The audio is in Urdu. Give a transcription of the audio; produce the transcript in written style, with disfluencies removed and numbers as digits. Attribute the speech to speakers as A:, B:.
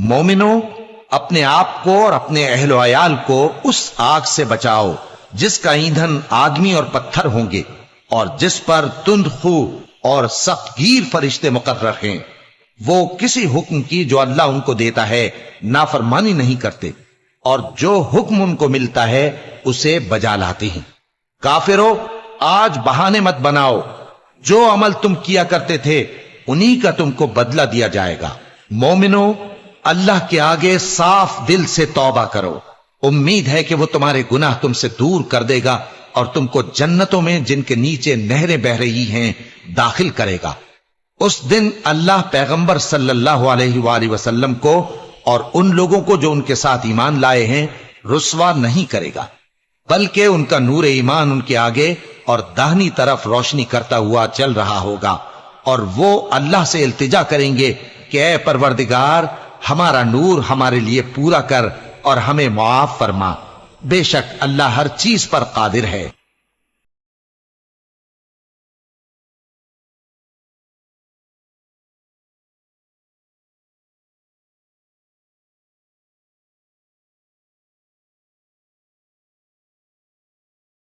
A: مومنو، اپنے آپ کو اور اپنے اہل و عیال کو اس آگ سے بچاؤ جس کا ایندھن آدمی اور پتھر ہوں گے، اور جس پر تند خو اور سخت گیر فرشتے مقرر ہیں۔ وہ کسی حکم کی جو اللہ ان کو دیتا ہے نافرمانی نہیں کرتے، اور جو حکم ان کو ملتا ہے اسے بجا لاتے ہیں۔ کافرو، آج بہانے مت بناؤ، جو عمل تم کیا کرتے تھے انہی کا تم کو بدلہ دیا جائے گا۔ مومنو، اللہ کے آگے صاف دل سے توبہ کرو، امید ہے کہ وہ تمہارے گناہ تم سے دور کر دے گا اور تم کو جنتوں میں جن کے نیچے نہریں بہ رہی ہیں داخل کرے گا۔ اس دن اللہ پیغمبر صلی اللہ علیہ وآلہ وسلم کو اور ان لوگوں کو جو ان کے ساتھ ایمان لائے ہیں رسوا نہیں کرے گا، بلکہ ان کا نور ایمان ان کے آگے اور داہنی طرف روشنی کرتا ہوا چل رہا ہوگا، اور وہ اللہ سے التجا کریں گے کہ اے پروردگار، ہمارا نور ہمارے لیے پورا کر اور ہمیں معاف فرما، بے شک اللہ ہر چیز پر قادر ہے۔